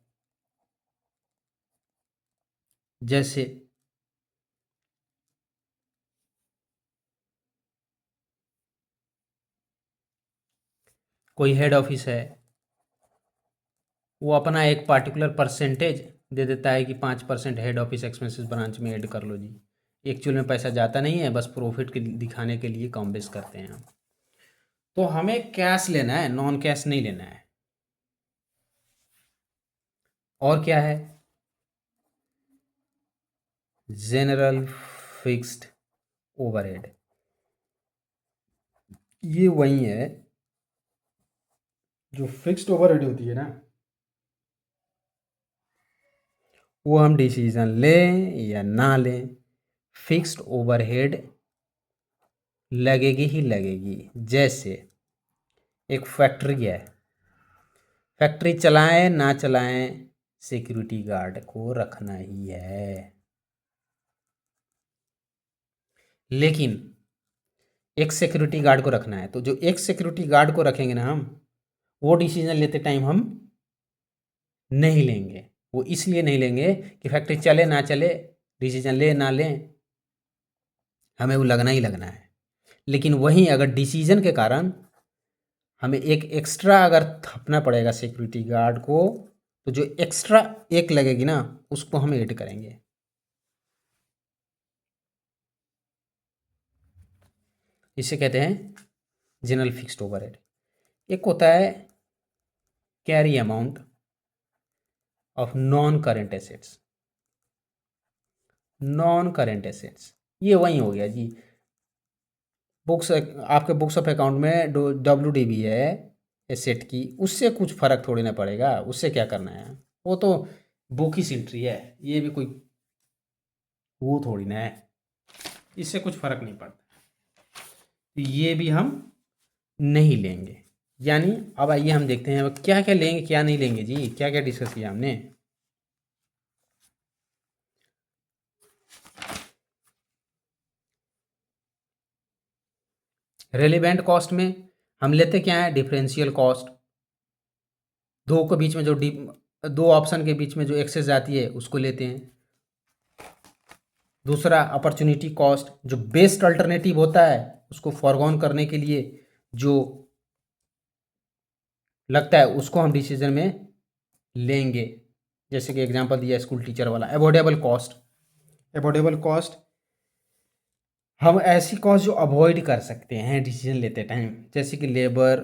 जैसे कोई हेड ऑफिस है, वो अपना एक पार्टिकुलर परसेंटेज दे देता है कि 5% हेड ऑफिस एक्सपेंसेस ब्रांच में ऐड कर लो जी। एक्चुअल में पैसा जाता नहीं है, बस प्रॉफिट के दिखाने के लिए कम बेस करते हैं हम। तो हमें कैश लेना है, नॉन कैश नहीं लेना है। और क्या है? जनरल फिक्स्ड ओवरहेड, ये वही है जो फिक्स्ड ओवरहेड होती है ना, वो हम डिसीजन लें या ना लें, फिक्स्ड ओवरहेड लगेगी ही लगेगी। जैसे एक फैक्ट्री है, फैक्ट्री चलाएं ना चलाएं, सिक्योरिटी गार्ड को रखना ही है। लेकिन एक सिक्योरिटी गार्ड को रखना है, तो जो एक सिक्योरिटी गार्ड को रखेंगे ना हम, वो डिसीजन लेते टाइम हम नहीं लेंगे। वो इसलिए नहीं लेंगे कि फैक्ट्री चले ना चले, डिसीजन ले ना लें, हमें वो लगना ही लगना है। लेकिन वहीं अगर डिसीजन के कारण हमें एक एक्स्ट्रा अगर थपना पड़ेगा सिक्योरिटी गार्ड को, तो जो एक्स्ट्रा एक लगेगी ना, उसको हम ऐड करेंगे। इसे कहते हैं जनरल फिक्स्ड ओवरहेड। एक होता है carry amount of non current assets. Non current assets ये वही हो गया जी, बुक्स आपके बुक्स ऑफ अकाउंट में WDB है एसेट की, उससे कुछ फर्क थोड़ी ना पड़ेगा, उससे क्या करना है, वो तो बुक की एंट्री है, ये भी कोई वो थोड़ी ना है, इससे कुछ फर्क नहीं पड़ता। तो ये भी हम नहीं लेंगे। यानी अब आइए हम देखते हैं अब क्या क्या लेंगे क्या नहीं लेंगे जी, क्या क्या डिस्कस किया हमने। रेलिवेंट कॉस्ट में हम लेते क्या है, डिफरेंशियल कॉस्ट, दो के बीच में जो दो ऑप्शन के बीच में जो एक्सेस जाती है उसको लेते हैं। दूसरा अपॉर्चुनिटी कॉस्ट, जो बेस्ट अल्टरनेटिव होता है उसको फॉरगॉन करने के लिए जो लगता है उसको हम डिसीजन में लेंगे। जैसे कि एग्जांपल दिया स्कूल टीचर वाला। अवॉइडेबल कॉस्ट, अवॉइडेबल कॉस्ट हम ऐसी कॉस्ट जो अवॉइड कर सकते हैं डिसीजन लेते टाइम, जैसे कि लेबर,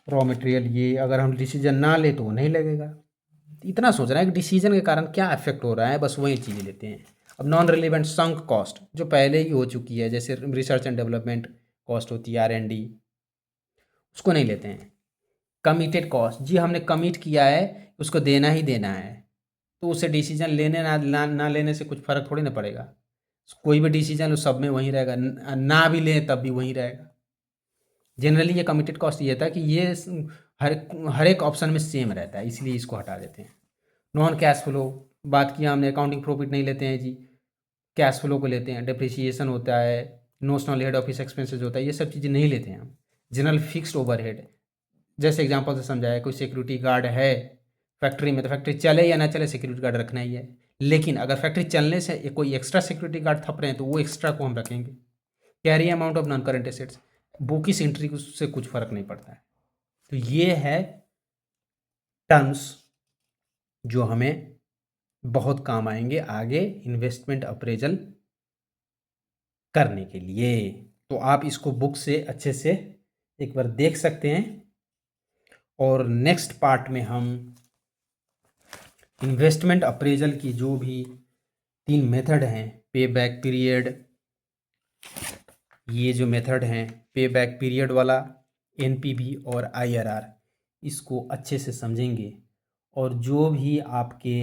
रॉ मटेरियल, ये अगर हम डिसीजन ना ले तो वो नहीं लगेगा। इतना सोच रहे हैं कि डिसीजन के कारण क्या इफेक्ट हो रहा है, बस वही चीज़ें लेते हैं। अब नॉन रिलेवेंट संक कॉस्ट जो पहले ही हो चुकी है, जैसे रिसर्च एंड डेवलपमेंट कॉस्ट होती है R&D, उसको नहीं लेते हैं। कमिटेड कॉस्ट, जी हमने कमिट किया है उसको देना ही देना है, तो उसे डिसीजन लेने ना लेने से कुछ फ़र्क थोड़ी ना पड़ेगा। कोई भी डिसीजन उस सब में वहीं रहेगा, ना भी लें तब भी वहीं रहेगा। जनरली ये कमिटेड कॉस्ट ये था कि ये हर हर एक ऑप्शन में सेम रहता है, इसलिए इसको हटा देते हैं। नॉन कैश फ्लो, बात किया हमने, अकाउंटिंग प्रॉफिट नहीं लेते हैं जी, कैश फ्लो को लेते हैं। डिप्रिसिएशन होता है, नोशनल हेड ऑफिस एक्सपेंसेस होता है, ये सब चीज़ें नहीं लेते हैं हम। जनरल फिक्स्ड ओवरहेड, जैसे एग्जांपल से समझाया, कोई सिक्योरिटी गार्ड है फैक्ट्री में, तो फैक्ट्री चले या ना चले सिक्योरिटी गार्ड रखना ही है। लेकिन अगर फैक्ट्री चलने से कोई एक्स्ट्रा सिक्योरिटी गार्ड थप रहे हैं तो वो एक्स्ट्रा को हम रखेंगे। Carry amount of non current assets, bookish entry से कुछ फर्क नहीं पड़ता है। तो ये है टर्म्स जो हमें बहुत काम आएंगे आगे इन्वेस्टमेंट अप्रेजल करने के लिए। तो आप इसको बुक से अच्छे से एक बार देख सकते हैं। और नेक्स्ट पार्ट में हम इन्वेस्टमेंट अप्रेजल की जो भी 3 मेथड हैं, पे बैक पीरियड, ये जो मेथड हैं पे बैक पीरियड वाला, NPV और IRR, इसको अच्छे से समझेंगे। और जो भी आपके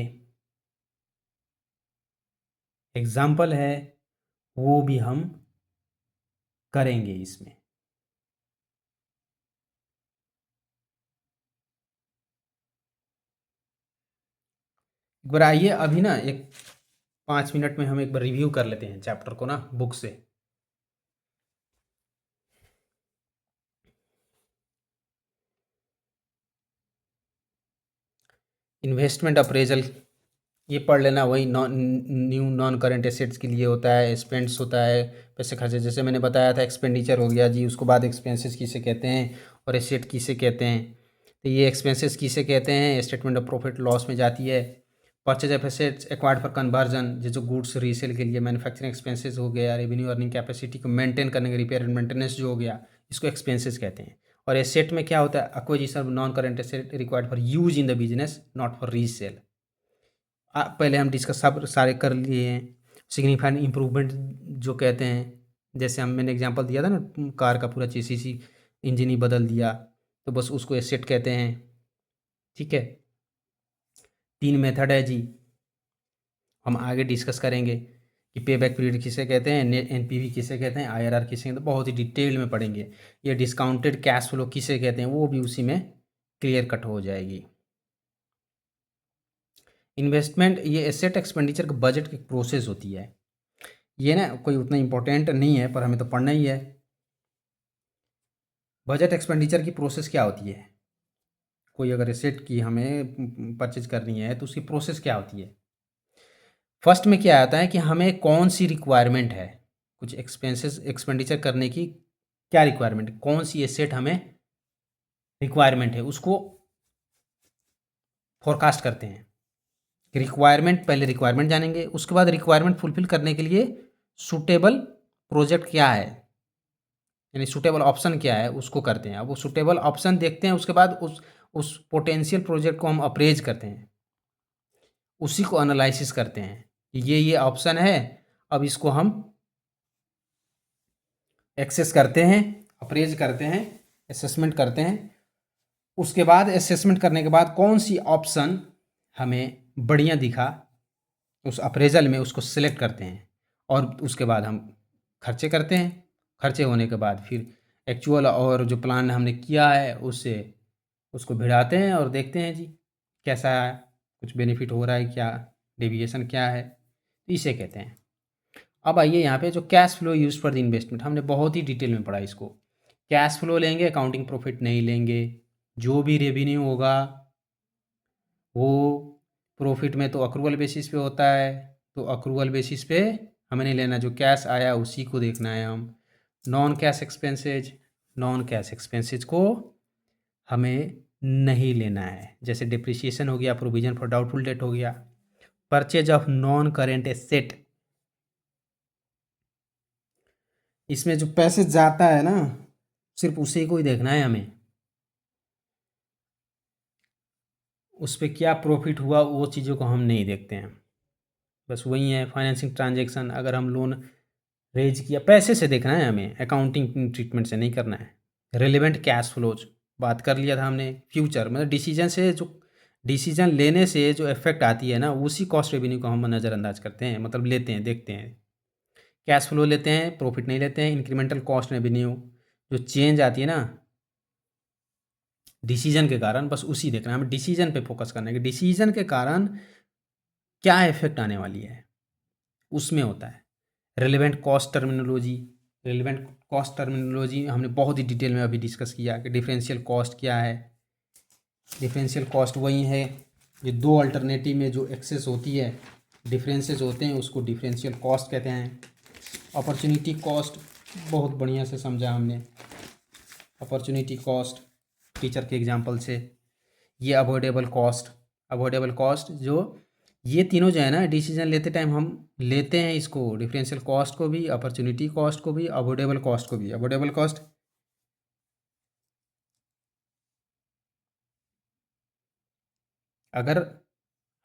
एग्जाम्पल है वो भी हम करेंगे इसमें। एक बार आइए अभी ना एक 5 मिनट में हम एक बार रिव्यू कर लेते हैं चैप्टर को ना बुक से। इन्वेस्टमेंट अप्रेजल ये पढ़ लेना, वही न्यू नॉन करेंट एसेट्स के लिए होता है, एक्सपेंस होता है पैसे खर्चे, जैसे मैंने बताया था एक्सपेंडिचर हो गया जी, उसके बाद एक्सपेंसेस किसे कहते हैं और एसेट किसे कहते हैं। तो ये एक्सपेंसेस किसे कहते हैं, स्टेटमेंट ऑफ प्रॉफिट लॉस में जाती है। Purchase of assets acquired for conversion, जो गुड्स रीसेल के लिए, मैन्युफैक्चरिंग एक्सपेंसेस हो गया, रेवेन्यू अर्निंग कैपेसिटी को मेंटेन करने के रिपेयर एंड मेंटेनेंस जो हो गया, इसको एक्सपेंसेस कहते हैं। और एसेट में क्या होता है, acquisition non current asset required for use in the business not for resale. पहले हम डिस्कस सब सारे कर लिए हैं। सिग्निफाइंट इम्प्रूवमेंट जो कहते हैं, जैसे मैंने एग्जांपल दिया था ना, कार का पूरा चेसिस इंजन ही बदल दिया, तो बस उसको एसेट कहते हैं। ठीक है, 3 मेथड है जी, हम आगे डिस्कस करेंगे कि पे बैक पीरियड किसे कहते हैं, नेट एनपीवी किसे कहते हैं, आईआरआर किसे कहते हैं, बहुत ही डिटेल में पढ़ेंगे। ये डिस्काउंटेड कैश फ्लो किसे कहते हैं वो भी उसी में क्लियर कट हो जाएगी। इन्वेस्टमेंट ये एसेट एक्सपेंडिचर का बजट की प्रोसेस होती है। ये ना कोई उतना इम्पोर्टेंट नहीं है पर हमें तो पढ़ना ही है। बजट एक्सपेंडिचर की प्रोसेस क्या होती है, कोई अगर एसेट की हमें परचेज करनी है तो उसकी प्रोसेस क्या होती है। फर्स्ट में क्या आता है कि हमें कौन सी रिक्वायरमेंट है, कुछ एक्सपेंसेस एक्सपेंडिचर करने की क्या रिक्वायरमेंट, कौन सी एसेट हमें रिक्वायरमेंट है, उसको फोरकास्ट करते हैं। रिक्वायरमेंट, पहले रिक्वायरमेंट जानेंगे, उसके बाद रिक्वायरमेंट फुलफिल करने के लिए सूटेबल प्रोजेक्ट क्या है, यानी सूटेबल ऑप्शन क्या है उसको करते हैं। अब वो सूटेबल ऑप्शन देखते हैं, उसके बाद उस पोटेंशियल प्रोजेक्ट को हम अप्रेज करते हैं, उसी को एनालिसिस करते हैं कि ये ऑप्शन है, अब इसको हम एक्सेस करते हैं, अप्रेज करते हैं, असेसमेंट करते हैं। उसके बाद असेसमेंट करने के बाद कौन सी ऑप्शन हमें बढ़िया दिखा उस अप्रेजल में, उसको सिलेक्ट करते हैं और उसके बाद हम खर्चे करते हैं। खर्चे होने के बाद फिर एक्चुअल और जो प्लान हमने किया है उससे उसको भिड़ाते हैं और देखते हैं जी कैसा है, कुछ बेनिफिट हो रहा है क्या, डेविएशन क्या है, तो इसे कहते हैं। अब आइए यहाँ पे जो cash flow use for the investment, हमने बहुत ही डिटेल में पढ़ा इसको। कैश फ्लो लेंगे, अकाउंटिंग प्रॉफिट नहीं लेंगे। जो भी रेवेन्यू होगा वो प्रॉफिट में तो अक्रूवल बेसिस पे होता है, तो अक्रूवल बेसिस पे हमें नहीं लेना, जो कैश आया उसी को देखना है हम। Non cash expenses, non cash expenses को हमें नहीं लेना है, जैसे डिप्रिसिएशन हो गया, प्रोविजन फॉर डाउटफुल डेट हो गया। Purchase of non current asset, इसमें जो पैसे जाता है ना सिर्फ उसी को ही देखना है हमें, उस पर क्या प्रॉफिट हुआ वो चीज़ों को हम नहीं देखते हैं। बस वही है फाइनेंसिंग ट्रांजैक्शन, अगर हम लोन रेज किया पैसे से देखना है हमें, अकाउंटिंग ट्रीटमेंट से नहीं करना है। रिलेवेंट कैश फ्लोज बात कर लिया था हमने। फ्यूचर मतलब डिसीजन से जो डिसीजन लेने से जो इफेक्ट आती है ना, उसी कॉस्ट रेवेन्यू को हम नज़रअंदाज करते हैं, मतलब लेते हैं, देखते हैं। कैश फ्लो लेते हैं, प्रॉफिट नहीं लेते हैं। इंक्रीमेंटल कॉस्ट रेवेन्यू जो चेंज आती है ना डिसीजन के कारण, बस उसी देखना है हमें, डिसीजन पे फोकस करना है कि डिसीजन के कारण क्या इफेक्ट आने वाली है, उसमें होता है। Relevant cost terminology, relevant cost terminology हमने बहुत ही डिटेल में अभी डिस्कस किया कि डिफरेंशियल कॉस्ट क्या है। डिफरेंशियल कॉस्ट वही है ये दो अल्टरनेटिव में जो एक्सेस होती है, डिफरेंसेस होते हैं, उसको डिफरेंशियल कॉस्ट कहते हैं। अपॉर्चुनिटी कॉस्ट बहुत बढ़िया से समझा हमने, अपॉर्चुनिटी कॉस्ट टीचर के एग्जांपल से। ये अवॉइडेबल कॉस्ट, अवॉइडेबल कॉस्ट जो ये तीनों जो है ना डिसीजन लेते टाइम हम लेते हैं इसको, डिफरेंशियल कॉस्ट को भी, अपॉर्चुनिटी कॉस्ट को भी, अवॉइडेबल कॉस्ट को भी। अवॉइडेबल कॉस्ट अगर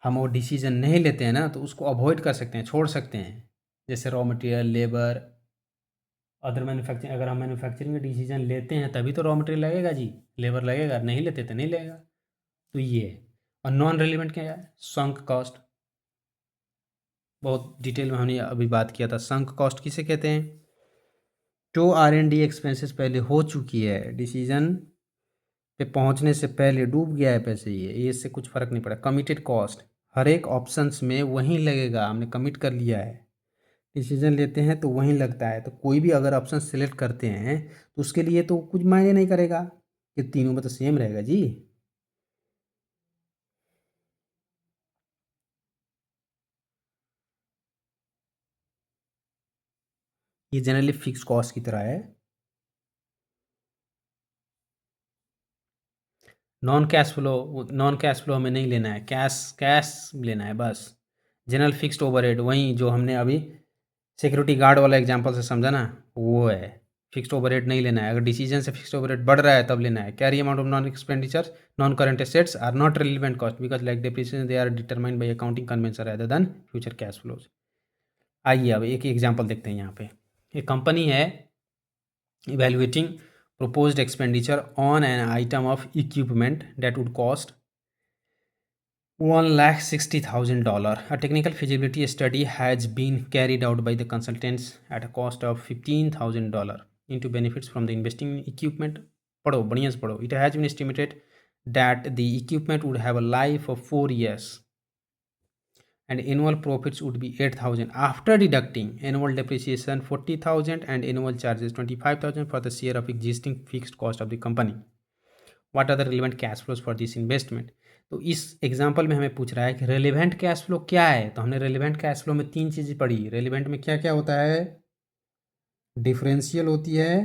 हम वो डिसीजन नहीं लेते हैं ना तो उसको अवॉइड कर सकते हैं, छोड़ सकते हैं, जैसे raw material, labour, other manufacturing. अगर हम मैन्युफैक्चरिंग का डिसीजन लेते हैं तभी तो रॉ मटेरियल लगेगा जी, लेबर लगेगा, नहीं लेते तो नहीं लगेगा। तो ये है। और नॉन रेलिवेंट क्या है, संक कॉस्ट, बहुत डिटेल में हमने अभी बात किया था। संक कॉस्ट किसे कहते हैं, जो R&D एक्सपेंसेस पहले हो चुकी है, डिसीजन पे पहुंचने से पहले डूब गया है पैसे, ये इससे कुछ फ़र्क नहीं पड़ा। कमिटेड कॉस्ट, हर एक ऑप्शंस में वहीं लगेगा, हमने कमिट कर लिया है। डिसीजन लेते हैं तो वहीं लगता है। तो कोई भी अगर ऑप्शन सेलेक्ट करते हैं तो उसके लिए तो कुछ मायने नहीं करेगा कि तीनों में तो सेम रहेगा जी। ये जनरली फिक्स कॉस्ट की तरह है। नॉन कैश फ्लो हमें नहीं लेना है, कैश लेना है बस। जनरल फिक्स्ड ओवरहेड वही जो हमने अभी सिक्योरिटी गार्ड वाला एग्जांपल से समझा ना, वो है। फिक्स्ड ओवरहेड नहीं लेना है। अगर डिसीजन से फिक्स्ड ओवरहेड बढ़ रहा है तब लेना है। Carry amount of non expenditure non current assets are not relevant cost because like depreciation they are determined by accounting convention rather than future cash flows. आइए अब एक एग्जांपल देखते हैं। यहाँ पे एक कंपनी है evaluating proposed expenditure on an item of equipment that would cost $160,000. A technical feasibility study has been carried out by the consultants at a cost of $15,000 into benefits from the investing in equipment. पढ़ो बढ़िया से पढ़ो. It has been estimated that the equipment would have a life of 4 years and annual profits would be 8,000 after deducting annual depreciation 40,000 and annual charges 25,000 for the share of existing fixed cost of the company. What are the relevant cash flows for this investment? तो इस example में हमें पूछ रहा है कि relevant cash flow क्या है। तो हमने रेलिवेंट कैश फ्लो में 3 चीज़ें पढ़ी। रेलिवेंट में क्या क्या होता है? डिफरेंशियल होती है,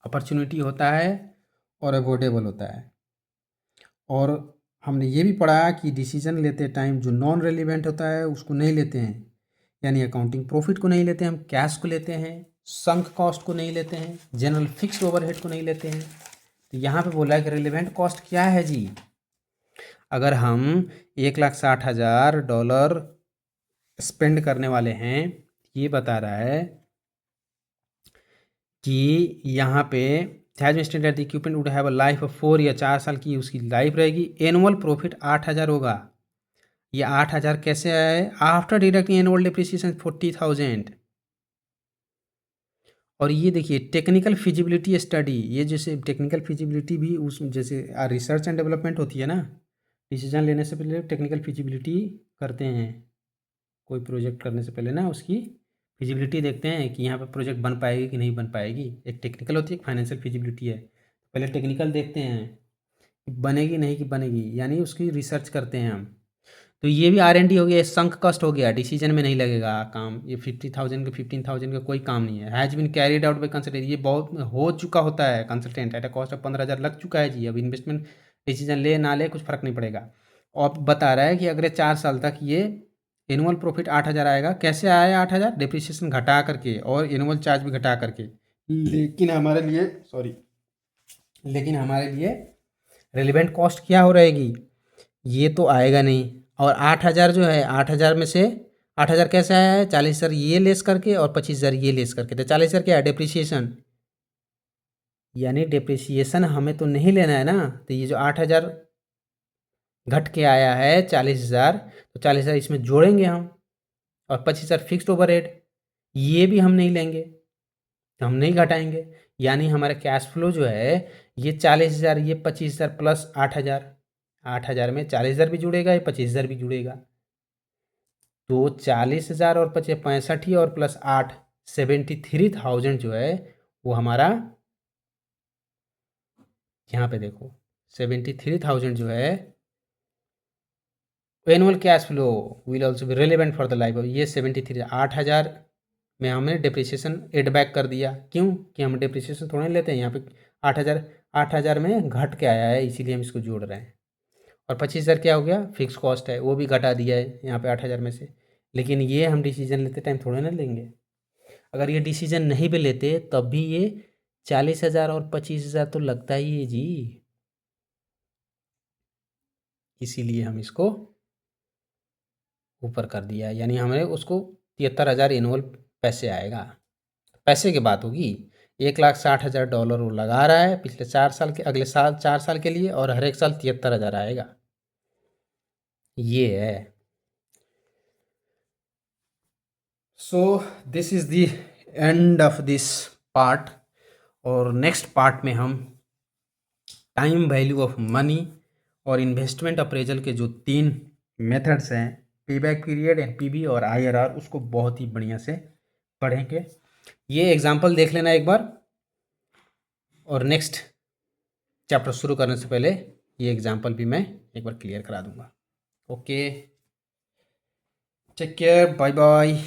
अपॉर्चुनिटी होता है और अवॉइडेबल होता है। और हमने ये भी पढ़ा कि डिसीजन लेते टाइम जो नॉन रेलिवेंट होता है उसको नहीं लेते हैं, यानी अकाउंटिंग प्रॉफिट को नहीं लेते हैं, हम कैश को लेते हैं, संक कॉस्ट को नहीं लेते हैं, जनरल फिक्स्ड ओवरहेड को नहीं लेते हैं। तो यहाँ पे बोला है कि रेलिवेंट कॉस्ट क्या है जी। अगर हम $1,60,000 स्पेंड करने वाले हैं, ये बता रहा है कि यहाँ पे has been stated that the equipment would have a life of 4 year, 4 साल की उसकी लाइफ रहेगी। एनुअल प्रॉफिट 8,000 होगा। ये 8,000 कैसे आया है? After deducting annual depreciation 40,000। और ये देखिए टेक्निकल फिजिबिलिटी स्टडी, ये जैसे टेक्निकल फिजिबिलिटी भी उस जैसे रिसर्च एंड डेवलपमेंट होती है ना, डिसीजन लेने से पहले टेक्निकल फिजिबिलिटी करते हैं। कोई प्रोजेक्ट करने से पहले ना उसकी फिजिबिलिटी देखते हैं कि यहाँ पे प्रोजेक्ट बन पाएगी कि नहीं बन पाएगी। एक टेक्निकल होती है, एक फाइनेंशियल फिजिबिलिटी है। पहले टेक्निकल देखते हैं कि बनेगी नहीं कि बनेगी, यानी उसकी रिसर्च करते हैं हम। तो ये भी R&D हो गया, संक कॉस्ट हो गया, डिसीजन में नहीं लगेगा काम। ये 50,000 का 15,000 का कोई काम नहीं है। Has been carried out by consultant, ये बहुत हो चुका होता है consultant at a cost of 15,000 लग चुका है जी। अब इन्वेस्टमेंट डिसीजन ले ना ले कुछ फ़र्क नहीं पड़ेगा। और बता रहा है कि अगले 4 साल तक ये एनुअल प्रॉफिट 8,000 आएगा। कैसे आया 8,000? डिप्रिसिएशन घटा करके और एनुअल चार्ज भी घटा करके। लेकिन हमारे लिए रेलिवेंट कॉस्ट क्या हो रहेगी? ये तो आएगा नहीं। और 8,000 जो है, 8,000 में से 8,000 कैसे आया है? 40,000 ये लेस करके और 25,000 ये लेस करके। तो 40,000 क्या है? डिप्रिसिएशन। यानी डिप्रिसिएशन हमें तो नहीं लेना है ना। तो ये जो 8,000 घट के आया है 40,000, तो 40,000 इसमें जोड़ेंगे हम। और 25,000 फिक्स्ड ओवरहेड, ये भी हम नहीं लेंगे, तो हम नहीं घटाएंगे। यानी हमारा कैश फ्लो जो है ये 40,000, ये 25,000 प्लस 8,000। 8,000 में 40,000 भी जुड़ेगा, ये 25,000 भी जुड़ेगा। तो 40,000 और 65 ही और प्लस 8, 73,000 जो है वो हमारा, यहाँ पे देखो 73,000 जो है annual cash flow will also be relevant for the life of. ये 73, 8,000 में हमने डिप्रिसिएशन एड बैक कर दिया। क्यों? कि हम डिप्रिसिएशन थोड़ा नहीं लेते हैं। यहाँ पे 8,000 में घट के आया है, इसीलिए हम इसको जोड़ रहे हैं। और 25,000 क्या हो गया? फिक्स कॉस्ट है, वो भी घटा दिया है यहाँ पे 8,000 में से। लेकिन ये हम डिसीजन लेते टाइम थोड़े ना लेंगे। अगर ये डिसीजन नहीं भी लेते तब भी ये 40,000 और 25,000 तो लगता ही है जी। इसीलिए हम इसको ऊपर कर दिया, यानी हमें उसको 73,000 एनुअल पैसे आएगा। पैसे की बात होगी। $1,60,000 वो लगा रहा है पिछले 4 साल के, अगले साल 4 साल के लिए, और हर एक साल 73,000 आएगा। ये है। So this is the end of this part. और नेक्स्ट पार्ट में हम टाइम वैल्यू ऑफ मनी और इन्वेस्टमेंट अप्रेजल के जो 3 मेथड्स हैं, पेबैक पीरियड, एनपीवी और आईआरआर, उसको बहुत ही बढ़िया से पढ़ेंगे। ये एग्जाम्पल देख लेना एक बार, और नेक्स्ट चैप्टर शुरू करने से पहले ये एग्जाम्पल भी मैं एक बार क्लियर करा दूंगा। Okay, take care, bye bye.